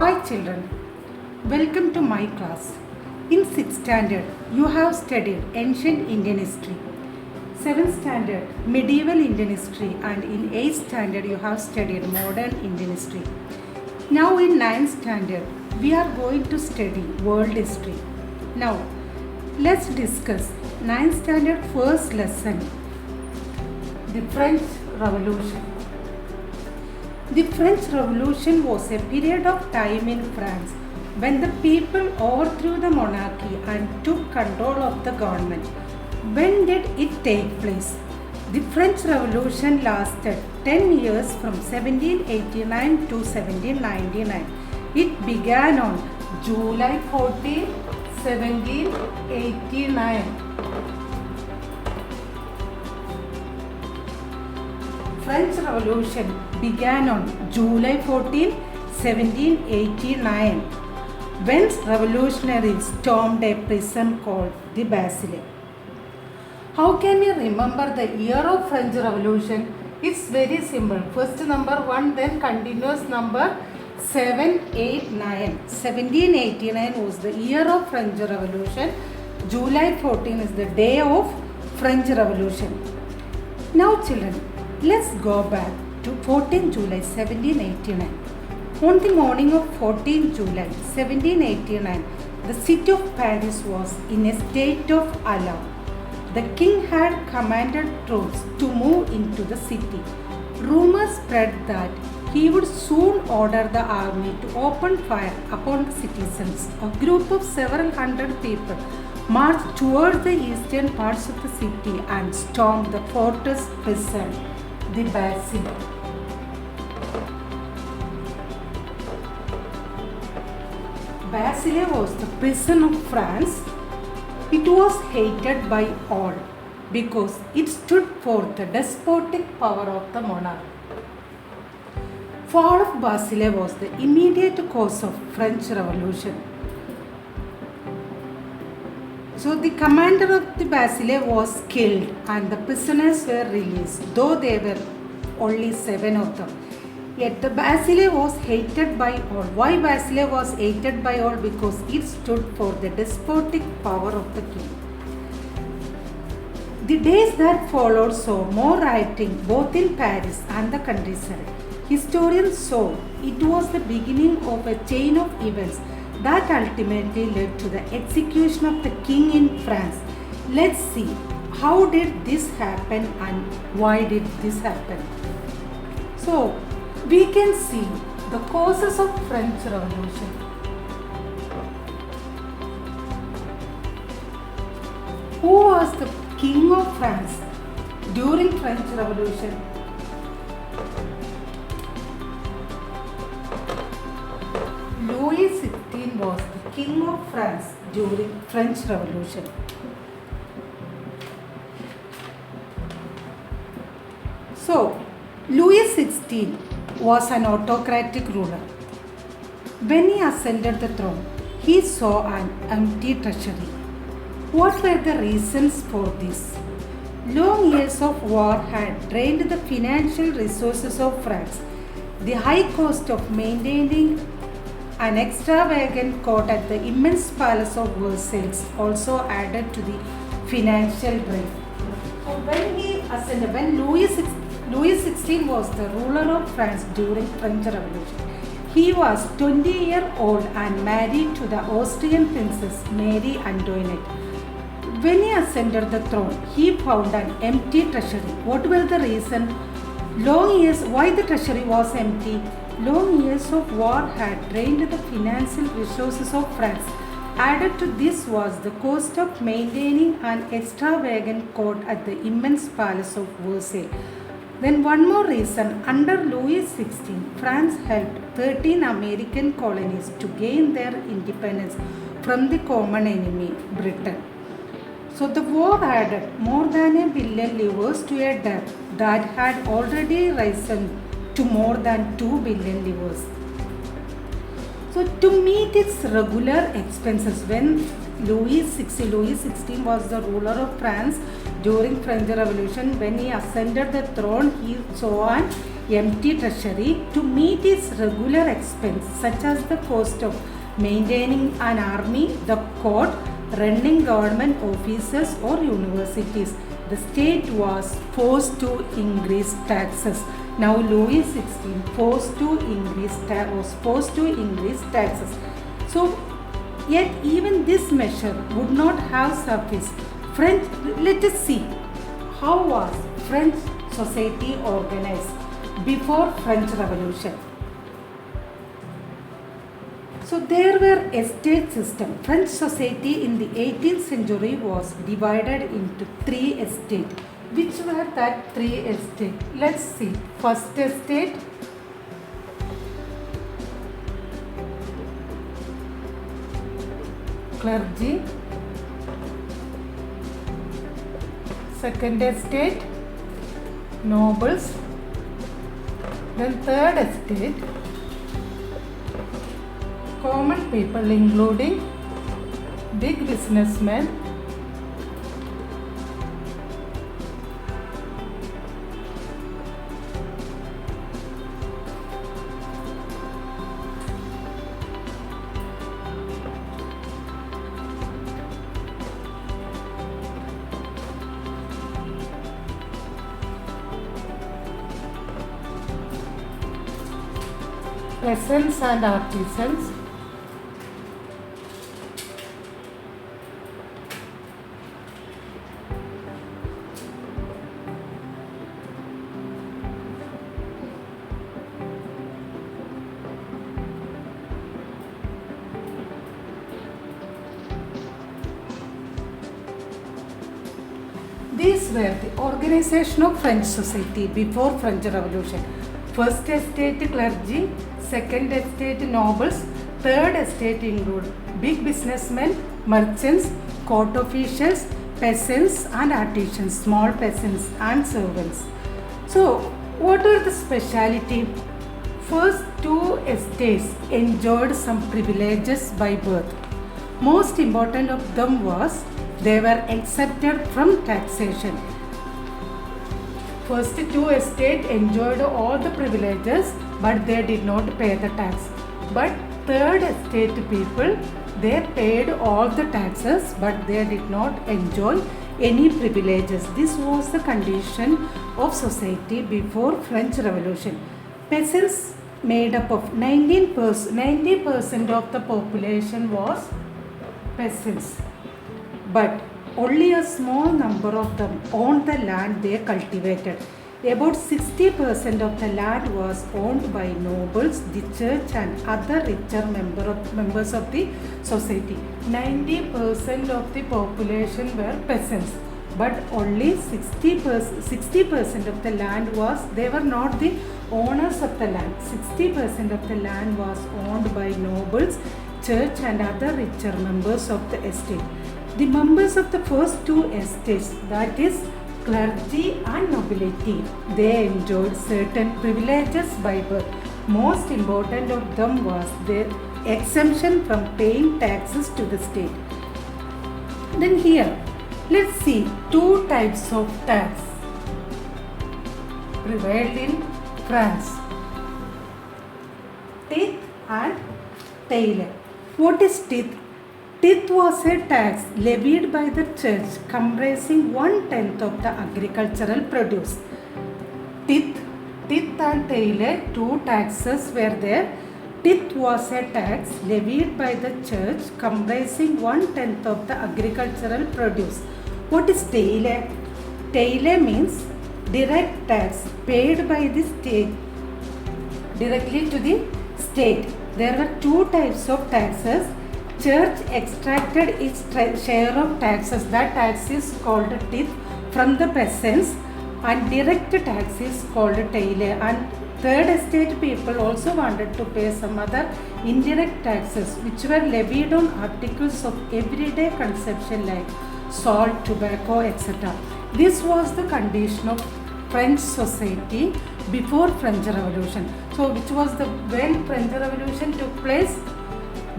Hi children, welcome to my class. In 6th standard, you have studied ancient Indian history. 7th standard, medieval Indian history, and in 8th standard, you have studied modern Indian history. Now in 9th standard, we are going to study world history. Now, let's discuss 9th standard first lesson, the French Revolution. The French Revolution was a period of time in France when the people overthrew the monarchy and took control of the government. When did it take place? The French Revolution lasted 10 years from 1789 to 1799. It began on July 14, 1789. French Revolution began on July 14, 1789, when revolutionaries stormed a prison called the Bastille. How can we remember the year of French Revolution? It's very simple. First number 1, then continuous number 7, 8, 9. 1789 was the year of French Revolution. July 14 is the day of French Revolution. Now children, let's go back to 14 July 1789. On the morning of 14 July 1789, the city of Paris was in a state of alarm. The king had commanded troops to move into the city. Rumors spread that he would soon order the army to open fire upon the citizens. A group of several hundred people marched towards the eastern parts of the city and stormed the fortress prison, the Bastille. Bastille was the prison of France. It was hated by all because it stood for the despotic power of the monarch. Fall of Bastille was the immediate cause of French Revolution. So the commander of the Bastille was killed and the prisoners were released, though there were only 7 of them. Yet the Bastille was hated by all. Why Bastille was hated by all? Because it stood for the despotic power of the king. The days that followed saw more rioting both in Paris and the countryside. Historians saw it was the beginning of a chain of events that ultimately led to the execution of the king in France. Let's see how did this happen and why did this happen. So we can see the causes of French Revolution. Who was the king of France during French Revolution? Louis XVI was the king of France during French Revolution. So, Louis XVI was an autocratic ruler. When he ascended the throne, he saw an empty treasury. What were the reasons for this? Long years of war had drained the financial resources of France. The high cost of maintaining an extravagant court at the immense palace of Versailles also added to the financial drain. So when Louis XVI was the ruler of France during French Revolution. He was 20-year-old and married to the Austrian princess Marie Antoinette. When he ascended the throne, he found an empty treasury. What were the reason? Why the treasury was empty? Long years of war had drained the financial resources of France. Added to this was the cost of maintaining an extravagant court at the immense palace of Versailles. Then one more reason, under Louis XVI, France helped 13 American colonies to gain their independence from the common enemy, Britain. So the war added more than $1 billion to a debt that had already risen to more than 2 billion livres. So to meet its regular expenses, when Louis XVI was the ruler of France during French Revolution, when he ascended the throne, he saw an empty treasury to meet its regular expense such as the cost of maintaining an army, the court, running government offices or universities. The state was forced to increase taxes. Now Louis XVI was forced to increase taxes. So yet even this measure would not have sufficed. Let us see how was French society organized before French Revolution. So there were estate system. French society in the 18th century was divided into 3 estates. Which were that 3 estates? Let's see. First estate, clergy. Second estate, nobles. Then third estate, common people including big businessmen, peasants and artisans. These were the organization of French society before French Revolution. First estate clergy, second estate nobles, third estate include big businessmen, merchants, court officials, peasants and artisans, small peasants and servants. So what are the speciality? First 2 estates enjoyed some privileges by birth. Most important of them was they were exempted from taxation. First 2 estates enjoyed all the privileges but they did not pay the tax. But third estate people, they paid all the taxes but they did not enjoy any privileges. This was the condition of society before French Revolution. Peasants made up of 90% of the population was peasants. But only a small number of them owned the land they cultivated. About 60% of the land was owned by nobles, the church and other richer members of the society. 90% of the population were peasants, but only 60% of the land they were not the owners of the land. 60% of the land was owned by nobles, church and other richer members of the estate. The members of the first 2 estates, that is clergy and nobility, they enjoyed certain privileges by birth. Most important of them was their exemption from paying taxes to the state. Then here, let's see 2 types of tax prevailed in France. Tithe and taille. What is tithe? Tithe was a tax levied by the church comprising 1/10 of the agricultural produce. Tithe and taille, 2 taxes were there. Tithe was a tax levied by the church comprising 1/10 of the agricultural produce. What is taille? Taille means direct tax paid by the state directly to the state. There were 2 types of taxes. Church extracted its share of taxes. That tax is called tithe from the peasants, and direct tax is called taille. And third estate people also wanted to pay some other indirect taxes which were levied on articles of everyday consumption like salt, tobacco, etc. This was the condition of French society before French Revolution. So which was when French Revolution took place?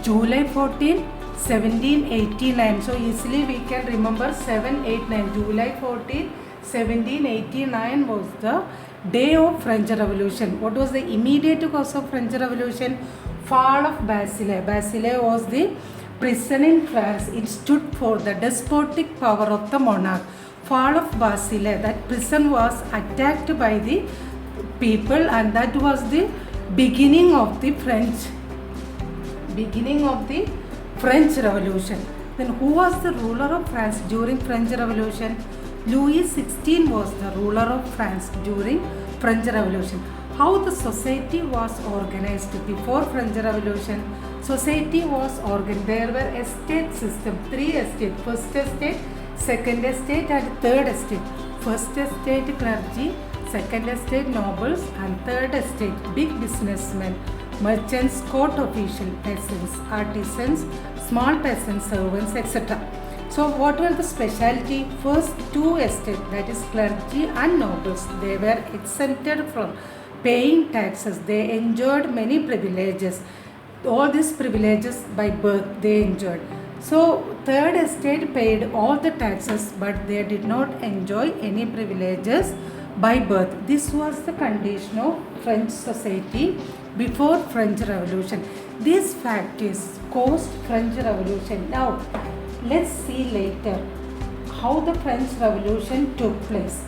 July 14, 1789. So easily we can remember 789. July 14, 1789 was the day of French Revolution. What was the immediate cause of French Revolution? Fall of Bastille. Bastille was the prison in France. It stood for the despotic power of the monarch. Fall of Bastille, that prison was attacked by the people, and that was the beginning of the French Revolution. Then who was the ruler of France during French Revolution? Louis XVI was the ruler of France during French Revolution. How the society was organized before French Revolution? Society was organized. There were estate system, 3 estates: first estate, second estate, and third estate. First estate clergy, second estate nobles, and third estate big businessmen, merchants, court officials, peasants, artisans, small peasant servants, etc. So what were the specialty? First two estates, that is clergy and nobles, they were exempted from paying taxes. They enjoyed many privileges. All these privileges by birth they enjoyed. So third estate paid all the taxes, but they did not enjoy any privileges by birth. This was the condition of French society before French Revolution. These factors caused French Revolution. Now let's see later how the French Revolution took place.